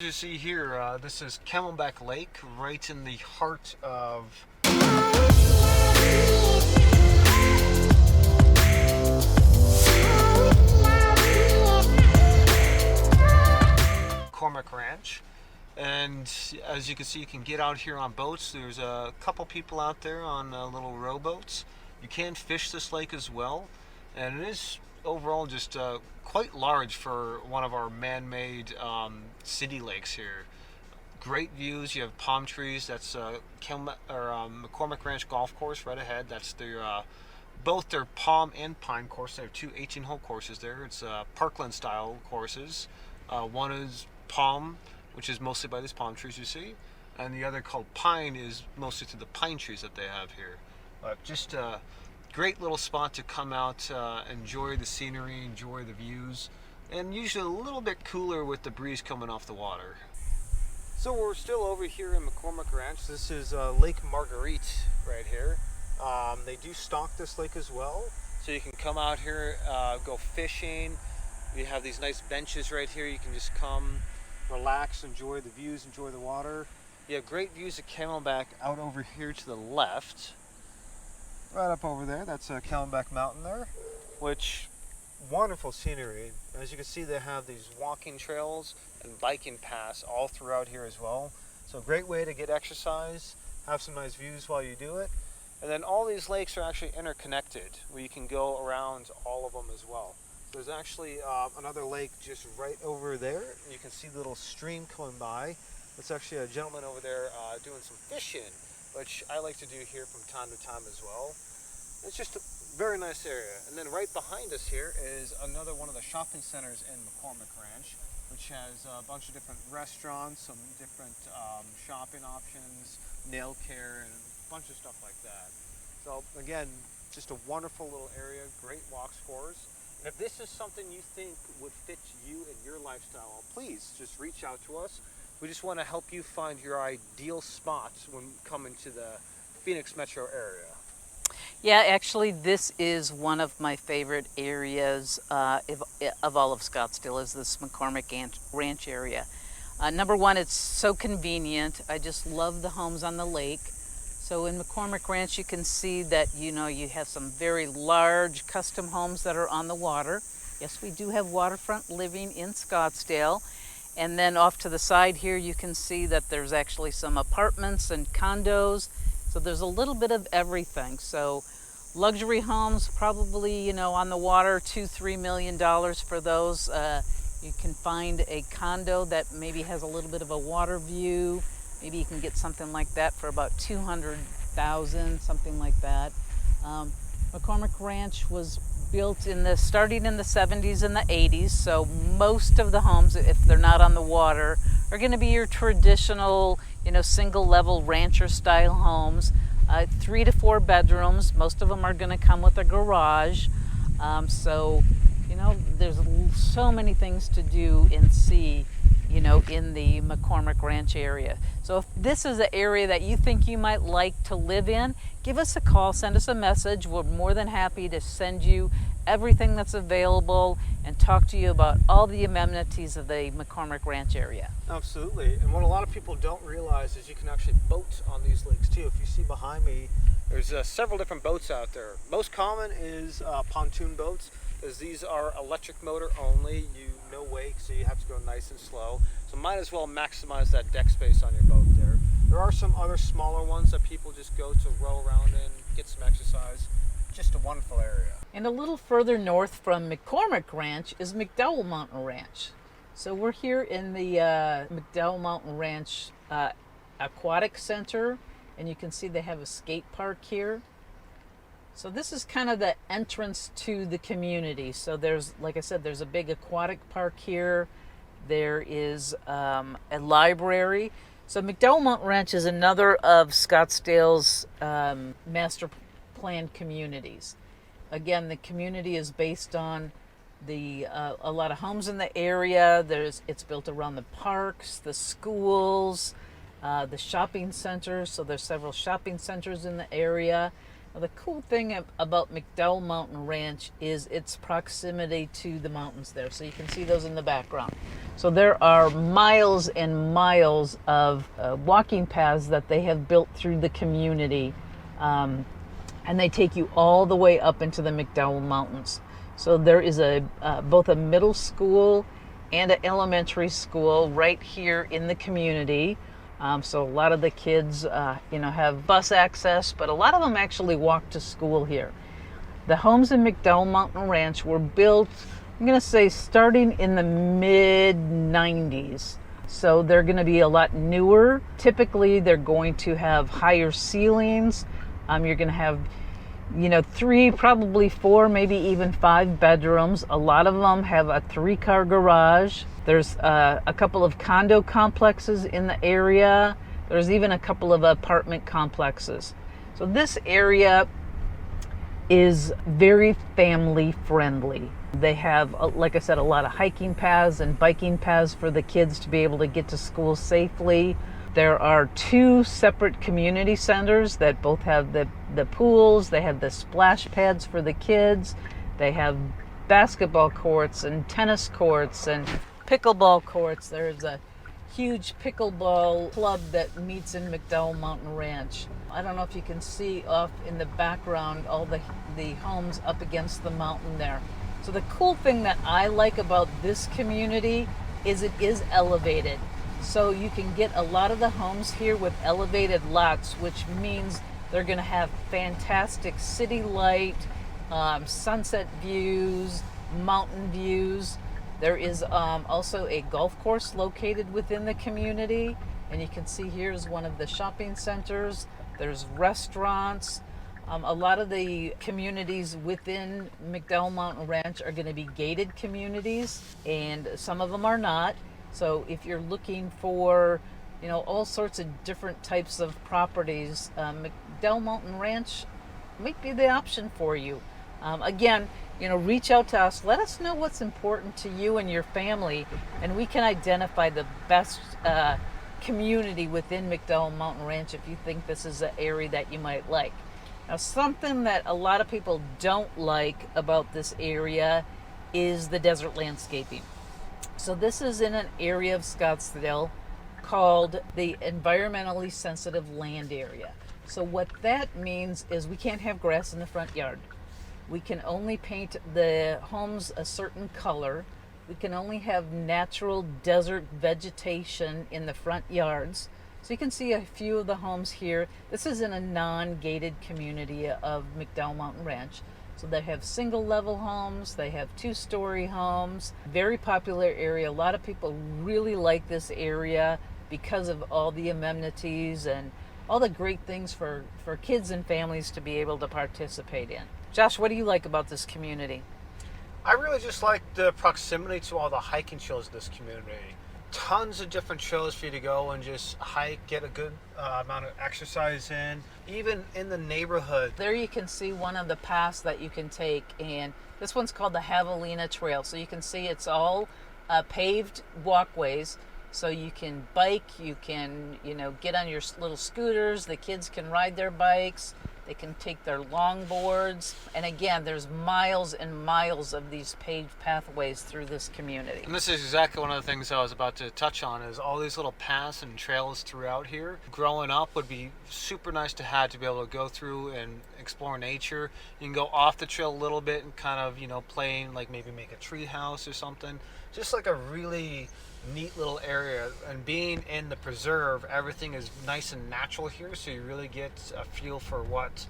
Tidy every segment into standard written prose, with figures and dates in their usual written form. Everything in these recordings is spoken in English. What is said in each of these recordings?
As you see here, this is Camelback Lake, right in the heart of Cormac Ranch. And as you can see, you can get out here on boats. There's a couple people out there on little rowboats. You can fish this lake as well, and it is overall just quite large for one of our man-made city lakes here. Great views. You have palm trees. That's McCormick Ranch Golf Course right ahead. That's their both their palm and pine course. They have two 18-hole courses there. It's Parkland style courses. One is palm, which is mostly by these palm trees you see, and the other called pine is mostly to the pine trees that they have here. Just a great little spot to come out, enjoy the scenery, enjoy the views, and usually a little bit cooler with the breeze coming off the water. So we're still over here in McCormick Ranch. This is Lake Marguerite right here. They do stock this lake as well, so you can come out here, go fishing. You have these nice benches right here. You can just come, relax, enjoy the views, enjoy the water. You have great views of Camelback out over here to the left. Right up over there, that's Camelback Mountain there, which wonderful scenery. As you can see, they have these walking trails and biking paths all throughout here as well. So great way to get exercise, have some nice views while you do it. And then all these lakes are actually interconnected, where you can go around all of them as well. There's actually another lake just right over there. You can see the little stream coming by. It's actually a gentleman over there doing some fishing, which I like to do here from time to time as well. It's just a very nice area. And then right behind us here is another one of the shopping centers in McCormick Ranch, which has a bunch of different restaurants, some different shopping options, nail care, and a bunch of stuff like that. So again, just a wonderful little area, great walk scores. And if this is something you think would fit you and your lifestyle, please just reach out to us. We just want to help you find your ideal spot when coming to the Phoenix metro area. Yeah, actually, this is one of my favorite areas of all of Scottsdale, is this McCormick Ranch area. Number one, it's so convenient. I just love the homes on the lake. So in McCormick Ranch, you can see that, you have some very large custom homes that are on the water. Yes, we do have waterfront living in Scottsdale. And then off to the side here, you can see that there's actually some apartments and condos. So there's a little bit of everything. So luxury homes, probably, on the water, $2-3 million for those. You can find a condo that maybe has a little bit of a water view. Maybe you can get something like that for about $200,000, something like that. McCormick Ranch was built starting in the 70s and the 80s, so most of the homes, if they're not on the water, are going to be your traditional, single-level rancher-style homes. 3 to 4 bedrooms. Most of them are going to come with a garage. There's so many things to do and see, in the McCormick Ranch area. So if this is an area that you think you might like to live in, give us a call, send us a message. We're more than happy to send you everything that's available and talk to you about all the amenities of the McCormick Ranch area. Absolutely. And what a lot of people don't realize is you can actually boat on these lakes too. If you see behind me, there's several different boats out there. Most common is pontoon boats, as these are electric motor only. No wake, so you have to go nice and slow. So might as well maximize that deck space on your boat there. There are some other smaller ones that people just go to row around in, get some exercise. Just a wonderful area. And a little further north from McCormick Ranch is McDowell Mountain Ranch. So we're here in the McDowell Mountain Ranch Aquatic Center, and you can see they have a skate park here. So this is kind of the entrance to the community. So there's, like I said, there's a big aquatic park here. There is a library. So McDowell Mountain Ranch is another of Scottsdale's master plan communities. Again, the community is based on a lot of homes in the area. It's built around the parks, the schools, the shopping centers. So there's several shopping centers in the area. Now, the cool thing about McDowell Mountain Ranch is its proximity to the mountains there. So you can see those in the background. So there are miles and miles of walking paths that they have built through the community. And they take you all the way up into the McDowell Mountains. So there is both a middle school and an elementary school right here in the community. So a lot of the kids, have bus access, but a lot of them actually walk to school here. The homes in McDowell Mountain Ranch were built, I'm going to say, starting in the mid 90s. So they're going to be a lot newer. Typically, they're going to have higher ceilings. You're going to have 3, probably 4, maybe even 5 bedrooms. A lot of them have a 3-car garage. There's a couple of condo complexes in the area. There's even a couple of apartment complexes. So this area is very family friendly. They have, like I said, a lot of hiking paths and biking paths for the kids to be able to get to school safely. There are 2 separate community centers that both have the pools. They have the splash pads for the kids. They have basketball courts and tennis courts and pickleball courts. There's a huge pickleball club that meets in McDowell Mountain Ranch. I don't know if you can see off in the background all the homes up against the mountain there. So the cool thing that I like about this community is it is elevated. So you can get a lot of the homes here with elevated lots, which means they're going to have fantastic city light, sunset views, mountain views. There is also a golf course located within the community, and you can see here is one of the shopping centers. There's restaurants. A lot of the communities within McDowell Mountain Ranch are going to be gated communities, and some of them are not. So if you're looking for, all sorts of different types of properties, McDowell Mountain Ranch might be the option for you. Again, reach out to us. Let us know what's important to you and your family, and we can identify the best community within McDowell Mountain Ranch if you think this is an area that you might like. Now, something that a lot of people don't like about this area is the desert landscaping. So this is in an area of Scottsdale called the environmentally sensitive land area. So what that means is we can't have grass in the front yard. We can only paint the homes a certain color. We can only have natural desert vegetation in the front yards. So you can see a few of the homes here. This is in a non-gated community of McDowell Mountain Ranch. So they have single level homes, they have 2-story homes, very popular area. A lot of people really like this area because of all the amenities and all the great things for kids and families to be able to participate in. Josh, what do you like about this community? I really just like the proximity to all the hiking trails in this community. Tons of different trails for you to go and just hike, get a good amount of exercise in, even in the neighborhood. There you can see one of the paths that you can take, and this one's called the Javelina Trail. So you can see it's all paved walkways. So you can bike, you can, get on your little scooters, the kids can ride their bikes, they can take their longboards. And again, there's miles and miles of these paved pathways through this community. And this is exactly one of the things I was about to touch on, is all these little paths and trails throughout here. Growing up would be super nice to have, to be able to go through and explore nature. You can go off the trail a little bit and kind of, playing, like maybe make a tree house or something. Just like a really neat little area. And being in the preserve, everything is nice and natural here, so you really get a feel for what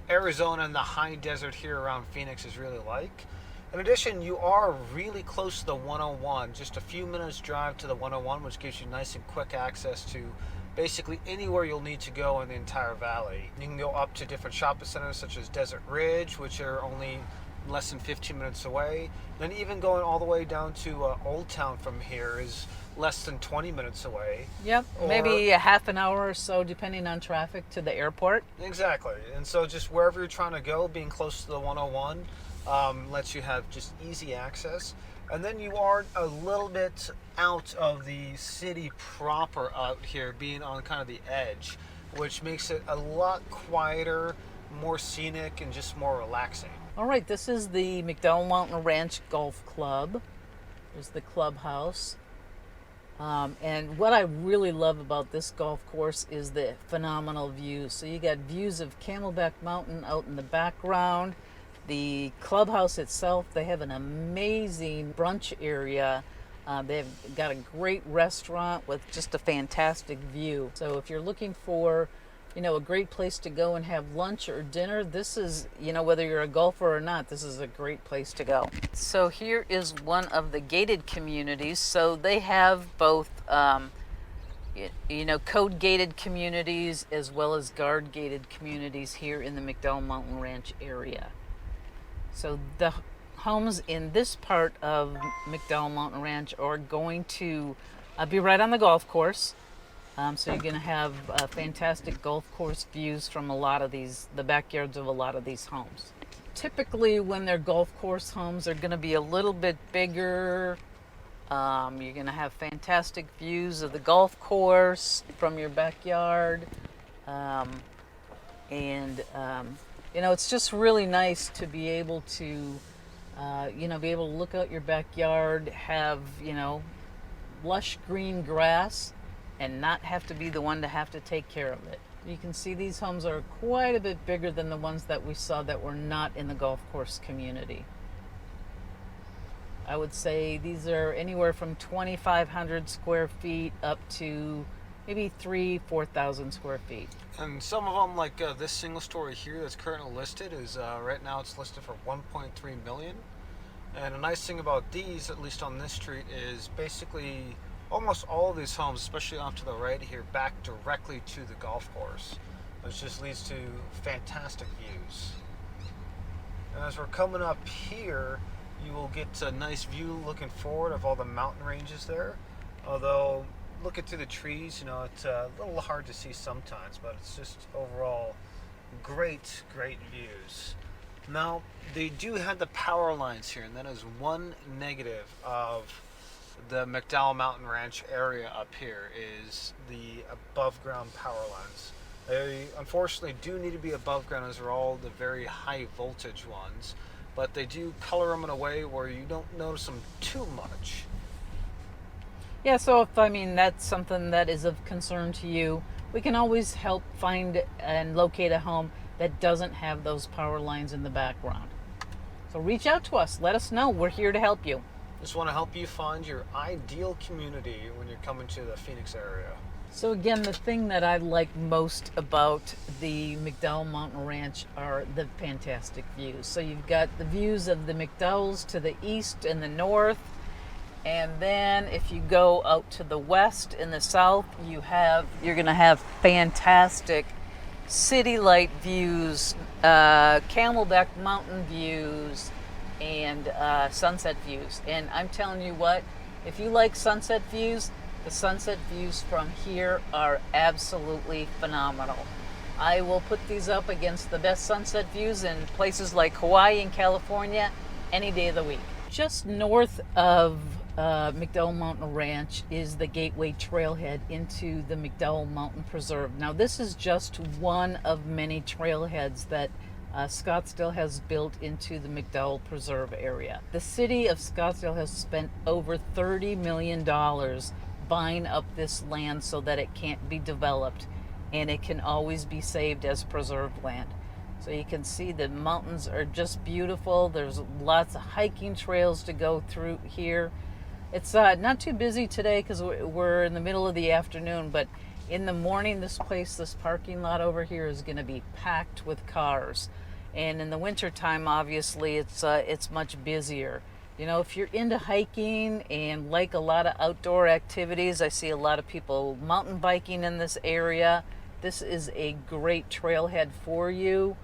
Arizona and the high desert here around Phoenix is really like. In addition, you are really close to the 101, just a few minutes drive to the 101, which gives you nice and quick access to basically anywhere you'll need to go in the entire valley. You can go up to different shopping centers such as Desert Ridge, which are only less than 15 minutes away. Then even going all the way down to Old Town from here is less than 20 minutes away. Yep, maybe a half an hour or so depending on traffic to the airport. Exactly. And so just wherever you're trying to go, being close to the 101 lets you have just easy access. And then you are a little bit out of the city proper out here, being on kind of the edge, which makes it a lot quieter more scenic and just more relaxing. All right, this is the McDowell Mountain Ranch Golf Club. There's the clubhouse. And what I really love about this golf course is the phenomenal views. So you got views of Camelback Mountain out in the background. The clubhouse itself, they have an amazing brunch area. They've got a great restaurant with just a fantastic view. So if you're looking for, a great place to go and have lunch or dinner, this is, whether you're a golfer or not, this is a great place to go. So here is one of the gated communities. So they have both, code gated communities as well as guard gated communities here in the McDowell Mountain Ranch area. So the homes in this part of McDowell Mountain Ranch are going to be right on the golf course. So you're going to have fantastic golf course views from the backyards of a lot of these homes. Typically, when they're golf course homes, they're going to be a little bit bigger. You're going to have fantastic views of the golf course from your backyard. It's just really nice to be able to, be able to look out your backyard, have, lush green grass, and not have to be the one to have to take care of it. You can see these homes are quite a bit bigger than the ones that we saw that were not in the golf course community. I would say these are anywhere from 2,500 square feet up to maybe 4,000 square feet. And some of them, like this single story here that's currently listed, is right now it's listed for 1.3 million. And a nice thing about these, at least on this street, is basically almost all of these homes, especially off to the right here, back directly to the golf course, which just leads to fantastic views. And as we're coming up here, you will get a nice view looking forward of all the mountain ranges there. Although looking through the trees, it's a little hard to see sometimes, but it's just overall great views. Now, they do have the power lines here, and that is one negative of the McDowell Mountain Ranch area up here, is the above ground power lines. They unfortunately do need to be above ground, as are all the very high voltage ones, but they do color them in a way where you don't notice them too much. Yeah, so if that's something that is of concern to you, we can always help find and locate a home that doesn't have those power lines in the background. So reach out to us, let us know. We're here to help you. Just want to help you find your ideal community when you're coming to the Phoenix area. So again, the thing that I like most about the McDowell Mountain Ranch are the fantastic views. So you've got the views of the McDowells to the east and the north. And then if you go out to the west and the south, you're going to have fantastic city light views, Camelback Mountain views, and sunset views. And I'm telling you what, if you like sunset views, the sunset views from here are absolutely phenomenal. I will put these up against the best sunset views in places like Hawaii and California any day of the week. Just north of McDowell Mountain Ranch is the Gateway Trailhead into the McDowell Mountain Preserve. Now, this is just one of many trailheads that Scottsdale has built into the McDowell Preserve area. The city of Scottsdale has spent over $30 million buying up this land so that it can't be developed and it can always be saved as preserved land. So you can see the mountains are just beautiful. There's lots of hiking trails to go through here. It's not too busy today because we're in the middle of the afternoon, but in the morning, this parking lot over here is going to be packed with cars. And in the wintertime, obviously, it's much busier. If you're into hiking and like a lot of outdoor activities, I see a lot of people mountain biking in this area. This is a great trailhead for you.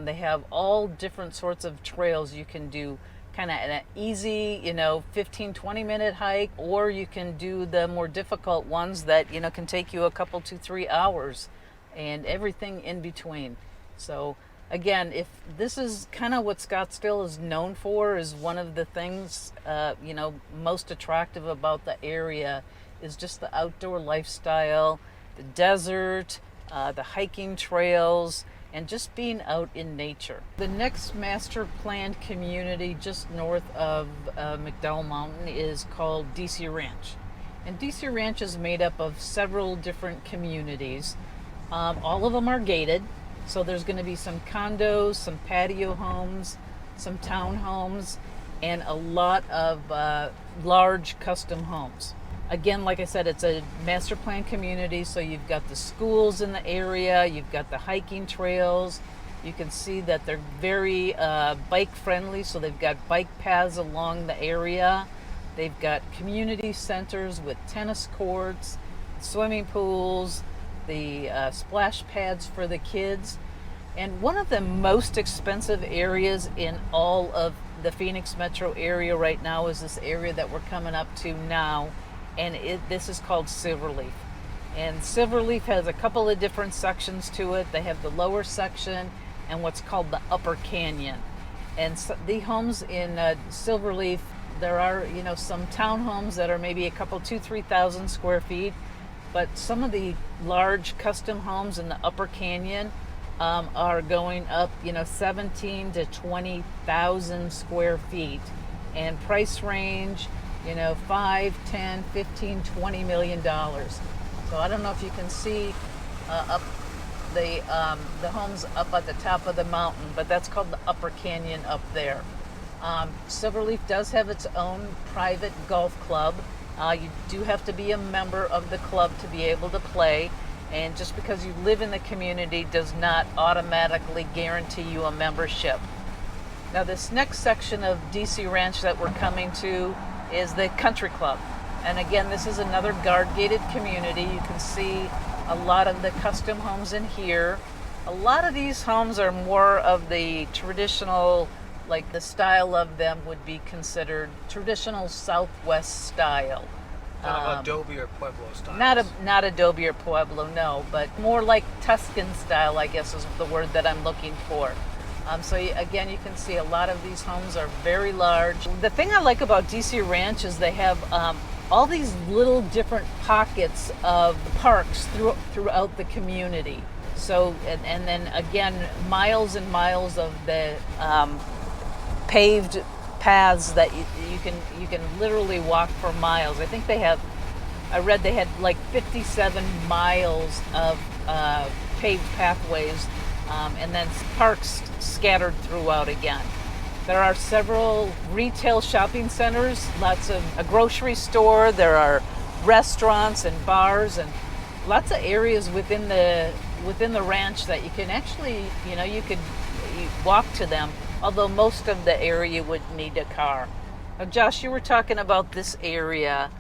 They have all different sorts of trails you can do, kind of an easy, 15-20 minute hike, or you can do the more difficult ones that, can take you a couple to 3 hours, and everything in between. So again, if this is kind of what Scottsdale is known for, is one of the things, most attractive about the area is just the outdoor lifestyle, the desert, the hiking trails, and just being out in nature. The next master planned community just north of McDowell Mountain is called DC Ranch. And DC Ranch is made up of several different communities. All of them are gated, so there's going to be some condos, some patio homes, some townhomes, and a lot of large custom homes. Again, like I said, it's a master plan community, so you've got the schools in the area, you've got the hiking trails. You can see that they're very bike friendly, so they've got bike paths along the area. They've got community centers with tennis courts, swimming pools, the splash pads for the kids. And one of the most expensive areas in all of the Phoenix metro area right now is this area that we're coming up to now, and this is called Silverleaf. And Silverleaf has a couple of different sections to it. They have the lower section and what's called the upper canyon. And so the homes in Silverleaf, there are, some townhomes that are maybe a couple, 2,000-3,000 square feet, but some of the large custom homes in the upper canyon are going up, 17 to 20,000 square feet, and price range, 5, 10, 15, 20 million dollars. So I don't know if you can see up the homes up at the top of the mountain, but that's called the Upper Canyon up there. Silverleaf does have its own private golf club. You do have to be a member of the club to be able to play, and just because you live in the community does not automatically guarantee you a membership. Now, this next section of DC Ranch that we're coming to is the country club. And again, this is another guard-gated community. You can see a lot of the custom homes in here. A lot of these homes are more of the traditional, like the style of them would be considered traditional Southwest style. Kind of Adobe or Pueblo style. Not Adobe or Pueblo, no, but more like Tuscan style, I guess is the word that I'm looking for. Again, you can see a lot of these homes are very large. The thing I like about DC Ranch is they have all these little different pockets of parks throughout the community. So, and then again, miles and miles of the paved paths that you can literally walk for miles. I read they had like 57 miles of paved pathways, and then parks scattered throughout again. There are several retail shopping centers, lots of a grocery store, there are restaurants and bars, and lots of areas within the ranch that you can actually, you walk to them, although most of the area would need a car. Now, Josh, you were talking about this area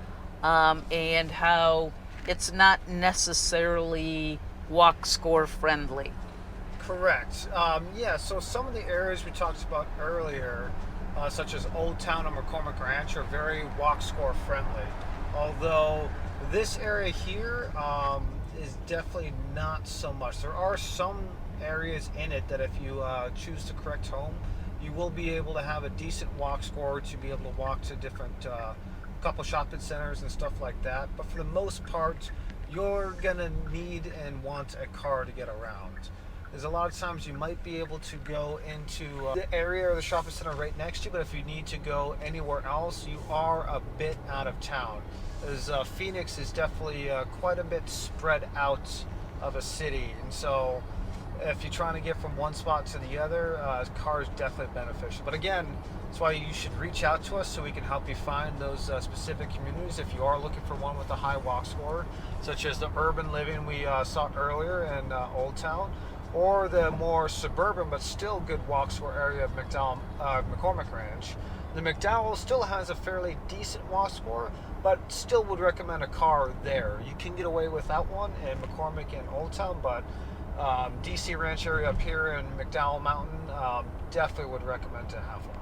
and how it's not necessarily walk score friendly. Correct. So some of the areas we talked about earlier, such as Old Town and McCormick Ranch, are very walk score friendly. Although this area here is definitely not so much. There are some areas in it that if you choose the correct home, you will be able to have a decent walk score to be able to walk to different couple shopping centers and stuff like that. But for the most part, you're gonna need and want a car to get around. There's a lot of times you might be able to go into the area or the shopping center right next to you, but if you need to go anywhere else, you are a bit out of town. As Phoenix is definitely quite a bit spread out of a city, and so if you're trying to get from one spot to the other, car is definitely beneficial. But again, that's why you should reach out to us so we can help you find those specific communities if you are looking for one with a high walk score, such as the urban living we saw earlier in Old Town, or the more suburban but still good walk score area of McCormick Ranch. The McDowell still has a fairly decent walk score, but still would recommend a car there. You can get away without one in McCormick and Old Town, but DC Ranch area up here in McDowell Mountain, definitely would recommend to have one.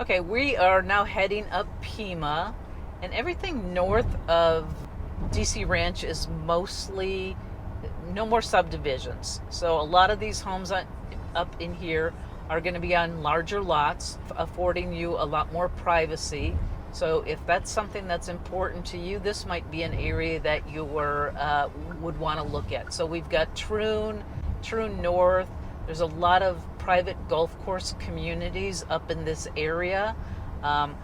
Okay, we are now heading up Pima, and everything north of DC Ranch is mostly no more subdivisions. So a lot of these homes up in here are going to be on larger lots, affording you a lot more privacy. So if that's something that's important to you, this might be an area that you would want to look at. So we've got Troon true north. There's a lot of private golf course communities up in this area. Um,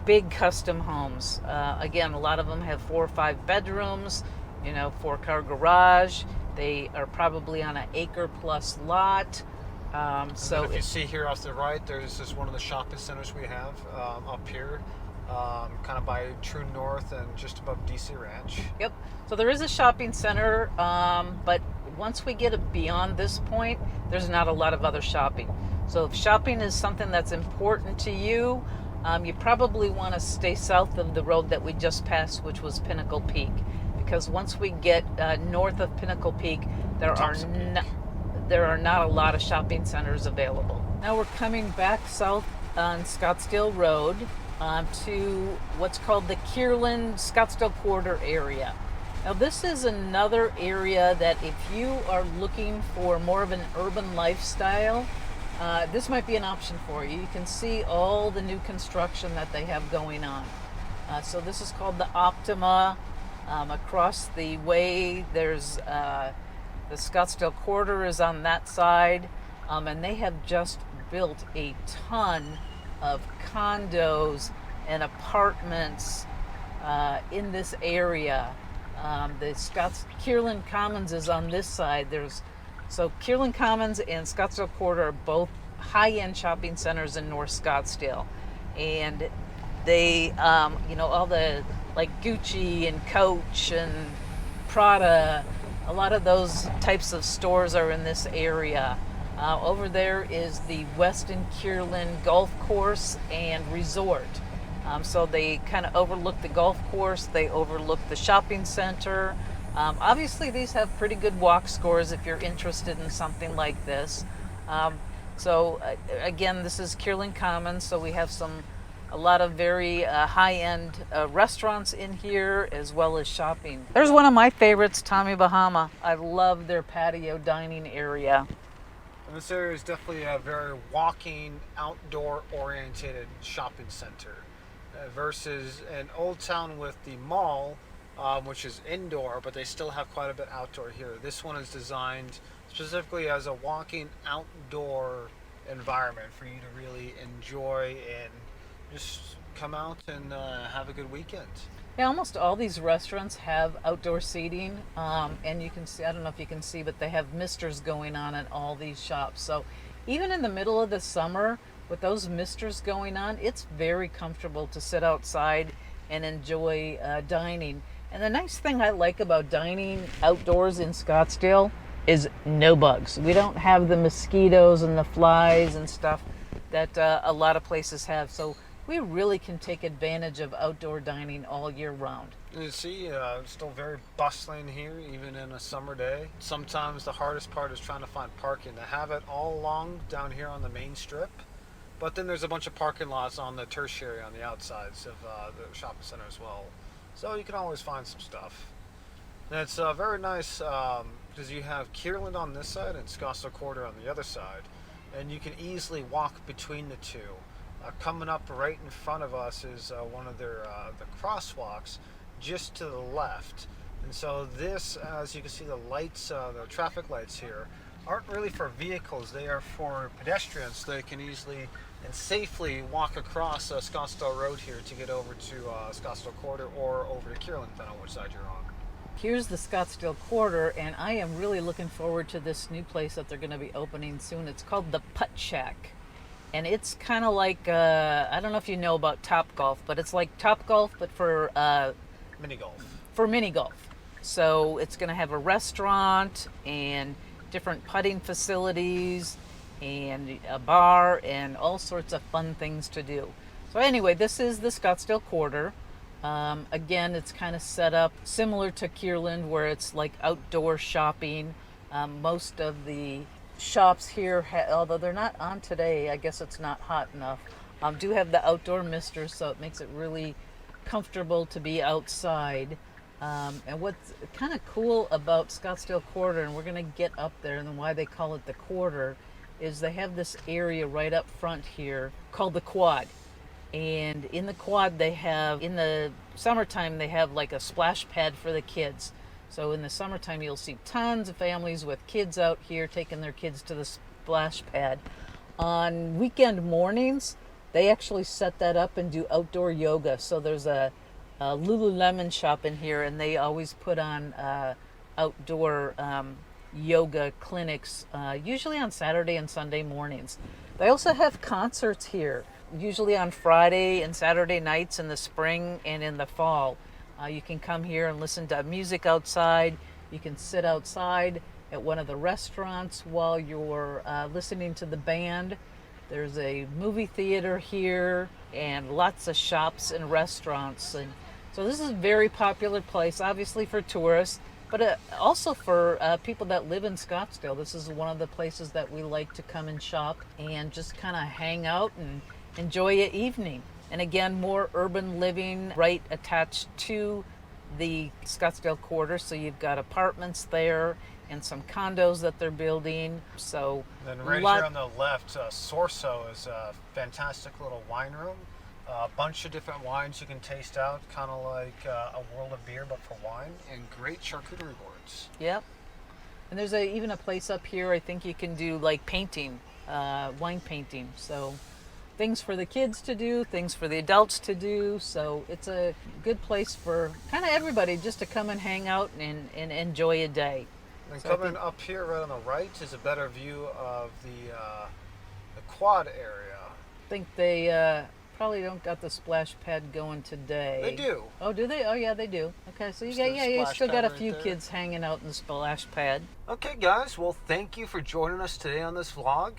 Big custom homes. Again, a lot of them have 4 or 5 bedrooms, 4-car garage. They are probably on an acre plus lot. So if you see here off the right, there's just one of the shopping centers we have up here, kind of by True North and just above DC Ranch. Yep. So there is a shopping center, but once we get beyond this point, there's not a lot of other shopping. So if shopping is something that's important to you, you probably want to stay south of the road that we just passed, which was Pinnacle Peak, because once we get north of Pinnacle Peak, there are not a lot of shopping centers available. Now we're coming back south on Scottsdale Road to what's called the Kierland Scottsdale Quarter area. Now this is another area that if you are looking for more of an urban lifestyle, this might be an option for you. You can see all the new construction that they have going on. So this is called the Optima. Across the way, there's the Scottsdale Quarter is on that side, and they have just built a ton of condos and apartments in this area. The Kierland Commons is on this side. So Kierland Commons and Scottsdale Quarter are both high-end shopping centers in North Scottsdale, and they, all the like Gucci and Coach and Prada, a lot of those types of stores are in this area. Over there is the Weston Kierland Golf Course and Resort. So they kind of overlook the golf course, they overlook the shopping center. Obviously, these have pretty good walk scores if you're interested in something like this. Again, this is Kierland Commons, so we have a lot of very high-end restaurants in here, as well as shopping. There's one of my favorites, Tommy Bahama. I love their patio dining area. And this area is definitely a very walking, outdoor-oriented shopping center versus an old town with the mall, which is indoor, but they still have quite a bit outdoor here. This one is designed specifically as a walking outdoor environment for you to really enjoy and just come out and have a good weekend. Yeah, almost all these restaurants have outdoor seating, and you can see, I don't know if you can see, but they have misters going on in all these shops. So even in the middle of the summer, with those misters going on, it's very comfortable to sit outside and enjoy dining. And the nice thing I like about dining outdoors in Scottsdale is no bugs. We don't have the mosquitoes and the flies and stuff that a lot of places have. So we really can take advantage of outdoor dining all year round. You see, it's still very bustling here, even in a summer day. Sometimes the hardest part is trying to find parking. They have it all along down here on the main strip, but then there's a bunch of parking lots on the tertiary on the outsides of the shopping center as well. So you can always find some stuff. And it's very nice because you have Kierland on this side and Scottsdale Quarter on the other side, and you can easily walk between the two. Coming up right in front of us is one of their the crosswalks just to the left. And so this, as you can see, the lights, the traffic lights here, aren't really for vehicles. They are for pedestrians. So they can easily and safely walk across Scottsdale Road here to get over to Scottsdale Quarter or over to Kierland, depending on which side you're on. Here's the Scottsdale Quarter, and I am really looking forward to this new place that they're going to be opening soon. It's called the Putt Shack. And it's kind of like, I don't know if you know about Topgolf, but it's like Topgolf, but for mini golf. For mini golf. So it's going to have a restaurant and different putting facilities and a bar and all sorts of fun things to do. So anyway, this is the Scottsdale Quarter. Again, it's kind of set up similar to Kierland, where it's like outdoor shopping. Most of the shops here, although they're not on today, I guess it's not hot enough, do have the outdoor misters, so it makes it really comfortable to be outside. And what's kind of cool about Scottsdale Quarter, and we're going to get up there, and why they call it the Quarter, is they have this area right up front here called the Quad. And in the Quad, they have, in the summertime, they have like a splash pad for the kids. So in the summertime, you'll see tons of families with kids out here taking their kids to the splash pad. On weekend mornings, they actually set that up and do outdoor yoga. So there's a Lululemon shop in here, and they always put on outdoor yoga clinics, usually on Saturday and Sunday mornings. They also have concerts here, usually on Friday and Saturday nights in the spring and in the fall. You can come here and listen to music outside. You can sit outside at one of the restaurants while you're listening to the band. There's a movie theater here and lots of shops and restaurants. And so this is a very popular place, obviously for tourists, but also for people that live in Scottsdale. This is one of the places that we like to come and shop and just kind of hang out and enjoy an evening. And again, more urban living right attached to the Scottsdale quarter. So you've got apartments there and some condos that they're building. So then right here on the left, Sorso is a fantastic little wine room. A bunch of different wines you can taste out, kind of like a world of beer, but for wine, and great charcuterie boards. Yep. And there's even a place up here, I think you can do like painting, wine painting. So things for the kids to do, things for the adults to do. So it's a good place for kind of everybody just to come and hang out and enjoy a day. And so coming up here right on the right is a better view of the quad area. I think they probably don't got the splash pad going today. They do. Oh, do they? Oh, yeah, they do. Okay, so you still got a few kids hanging out in the splash pad. Okay, guys. Well, thank you for joining us today on this vlog.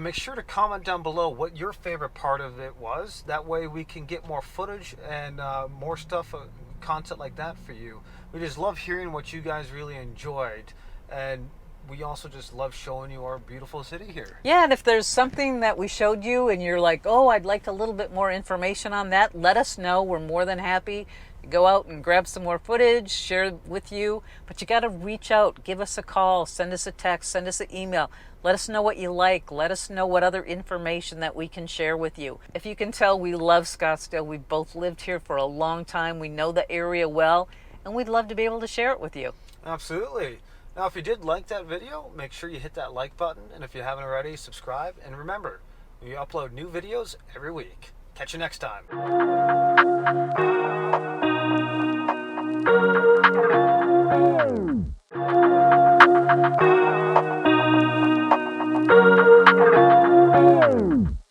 Make sure to comment down below what your favorite part of it was. That way we can get more footage and more stuff, content like that for you. We just love hearing what you guys really enjoyed. And we also just love showing you our beautiful city here. Yeah, and if there's something that we showed you and you're like, oh, I'd like a little bit more information on that, let us know. We're more than happy to go out and grab some more footage, share it with you. But you got to reach out, give us a call, send us a text, send us an email. Let us know what you like. Let us know what other information that we can share with you. If you can tell, we love Scottsdale. We've both lived here for a long time. We know the area well, and we'd love to be able to share it with you. Absolutely. Now, if you did like that video, make sure you hit that like button. And if you haven't already, subscribe. And remember, we upload new videos every week. Catch you next time.